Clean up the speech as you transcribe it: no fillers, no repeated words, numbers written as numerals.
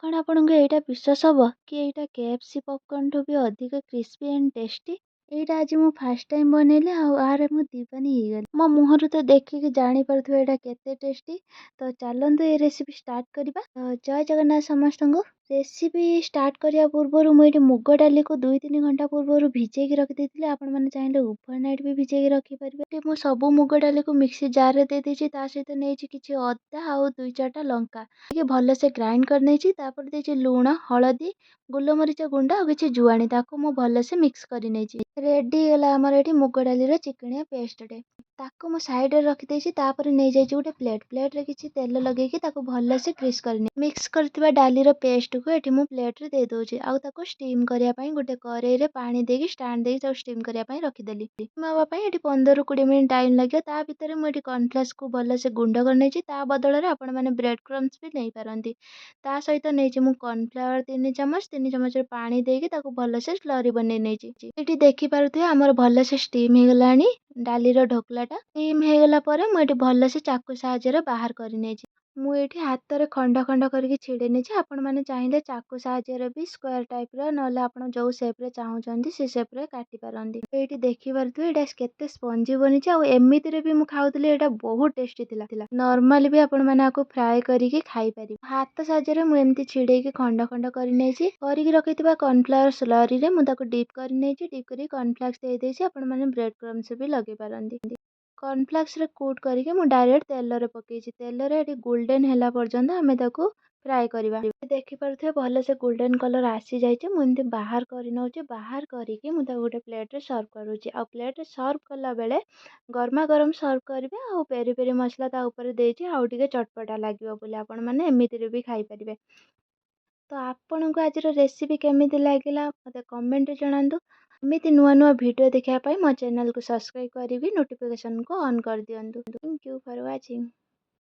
कण आपनको एटा विश्वास हब कि एटा केएफसी पॉपकॉर्न ठू भी अधिक क्रिस्पी एंड टेस्टी। एटा आज मु फर्स्ट टाइम बनैली आरे मु दीवानी हो गली मो मुहर तो देखिक जानी पारुथिबे एटा केते टेस्टी। तो चलंतु ए रेसिपी स्टार्ट करिबा। तो जय जगन्नाथ समस्त को। रेसिपी स्टार्ट करिया पूर्व मुझे मुग डाली को 2-3 घंटा पूर्व भिजेकी रखी आपण मैंने चाहिए ओवरनाइट भी भिजेकी रखिपारे। मु सब मुग डाली को मिक्सी जार रे दे देछि ता सहित नेछि किछि अदा आउ 2-4टा लंका ଟିକେ ଭଲସେ ଗ୍ରାଇଣ୍ଡ କରିନେଇଛି। ତାପରେ ଦେଇଛି ଲୁଣ, ହଳଦୀ, ଗୋଲମରିଚ ଗୁଣ୍ଡ ଆଉ କିଛି ଜୁଆଣି, ତାକୁ ମୁଁ ଭଲସେ ମିକ୍ସ କରି ନେଇଛି। ରେଡି ହେଇଗଲା ଆମର ଏଠି ମୁଗ ଡାଲିର ଚିକଣିଆ ପେଷ୍ଟଟେ। ତାକୁ ମୁଁ ସାଇଡରେ ରଖିଦେଇଛି। ତାପରେ ନେଇଯାଇଛି ଗୋଟେ ପ୍ଲେଟରେ କିଛି ତେଲ ଲଗେଇକି ତାକୁ ଭଲସେ ଗ୍ରୀସ୍ କରିନି। ମିକ୍ସ କରିଥିବା ଡାଲିର ପେଷ୍ଟକୁ ଏଠି ମୁଁ ପ୍ଲେଟରେ ଦେଇ ଦଉଛି ଆଉ ତାକୁ ଷ୍ଟିମ୍ କରିବା ପାଇଁ ଗୋଟେ କରେଇରେ ପାଣି ଦେଇକି ଷ୍ଟାଣ୍ଡ ଦେଇକି ତାକୁ ଷ୍ଟିମ୍ କରିବା ପାଇଁ ରଖିଦେଲି। ଷ୍ଟିମ୍ ହେବା ପାଇଁ ଏଠି 15-20 ମିନିଟ୍ ଟାଇମ୍ ଲାଗିବ। ତା ଭିତରେ ମୁଁ ଏଠି କର୍ନଫ୍ଲେକ୍ସକୁ ଭଲସେ ଗୁଣ୍ଡ କରିନେଇଛି। ତା ବଦଳରେ ଆପଣମାନେ ବ୍ରେଡ୍ କ୍ରମ୍ସ ବି ନେଇପାରନ୍ତି। ତା ସହିତ ନେଇଛି ମୁଁ କର୍ନଫ୍ଲାୱାର 3 ଚାମଚ, 3 ଚାମଚରେ ପାଣି ଦେଇକି ତାକୁ ଭଲସେ ସ୍ଲରି ବନେଇ ନେଇଛି। ଏଠି ଦେଖିପାରୁଥିବେ ଆମର ଭଲସେ ଷ୍ଟିମ୍ ହେଇଗଲାଣି ଡାଲିର ଢୋକଲାଟା। ଷ୍ଟିମ୍ ହେଇଗଲା ପରେ ମୁଁ ଏଠି ଭଲସେ ଚାକୁ ସାହାଯ୍ୟରେ ବାହାର କରି ନେଇଛି। ମୁଁ ଏଠି ହାତରେ ଖଣ୍ଡ ଖଣ୍ଡ କରିକି ଛିଡେଇ ନେଇଛି। ଆପଣମାନେ ଚାହିଁଲେ ଚାକୁ ସାହାଯ୍ୟରେ ବି ସ୍କ୍ୱାର ଟାଇପର ନହେଲେ ଆପଣ ଯୋଉ ସେପ୍ରେ ଚାହୁଁଛନ୍ତି ସେ ସେପ୍ରେ କାଟି ପାରନ୍ତି। ଏଇଠି ଦେଖିପାରୁଥିବେ ଏଇଟା କେତେ ସ୍ପଞ୍ଜି ବନିଛି ଆଉ ଏମିତିରେ ବି ମୁଁ ଖାଉଥିଲି ଏଇଟା ବହୁତ ଟେଷ୍ଟି ଥିଲା। ନର୍ମାଲି ବି ଆପଣମାନେ ଆକୁ ଫ୍ରାଏ କରିକି ଖାଇପାରିବେ। ହାତ ସାହାଯ୍ୟରେ ମୁଁ ଏମିତି ଛିଡେଇକି ଖଣ୍ଡ ଖଣ୍ଡ କରି ନେଇଛି। କରିକି ରଖିଥିବା କର୍ନଫ୍ଲାୱାର ସ୍ଲରିରେ ମୁଁ ତାକୁ ଡିପ୍ କରି ନେଇଛି। ଡିପ୍ କରି କର୍ନଫ୍ଲେକ୍ସ ଦେଇଦେଇଛି। ଆପଣମାନେ ବ୍ରେଡ୍ କ୍ରମ୍ସ ବି ଲଗେଇ ପାରନ୍ତି। କର୍ନଫ୍ଲେକ୍ସରେ କୋଟ୍ କରିକି ମୁଁ ଡାଇରେକ୍ଟ ତେଲରେ ପକେଇଛି। ତେଲରେ ଏଠି ଗୋଲ୍ଡେନ୍ ହେଲା ପର୍ଯ୍ୟନ୍ତ ଆମେ ତାକୁ ଫ୍ରାଏ କରିବା। ଦେଖିପାରୁଥିବେ ଭଲସେ ଗୋଲ୍ଡେନ୍ କଲର୍ ଆସିଯାଇଛି। ମୁଁ ଏମିତି ବାହାର କରି ନେଉଛି। ବାହାର କରିକି ମୁଁ ତାକୁ ଗୋଟେ ପ୍ଲେଟ୍ରେ ସର୍ଭ କରୁଛି। ଆଉ ପ୍ଲେଟ୍ରେ ସର୍ଭ କଲା ବେଳେ ଗରମା ଗରମ ସର୍ଭ କରିବେ। ଆଉ ପେରି ପେରି ମସଲା ତା ଉପରେ ଦେଇଛି ଆଉ ଟିକେ ଚଟପଟା ଲାଗିବ ବୋଲି ଆପଣମାନେ ଏମିତିରେ ବି ଖାଇପାରିବେ। ତ ଆପଣଙ୍କୁ ଆଜିର ରେସିପି କେମିତି ଲାଗିଲା ମୋତେ କମେଣ୍ଟରେ ଜଣାନ୍ତୁ। ଏମିତି ନୂଆ ନୂଆ ଭିଡ଼ିଓ ଦେଖିବା ପାଇଁ ମୋ ଚ୍ୟାନେଲକୁ ସବସ୍କ୍ରାଇବ୍ କରିବି ନୋଟିଫିକେସନକୁ ଅନ୍ କରିଦିଅନ୍ତୁ। Thank you for watching.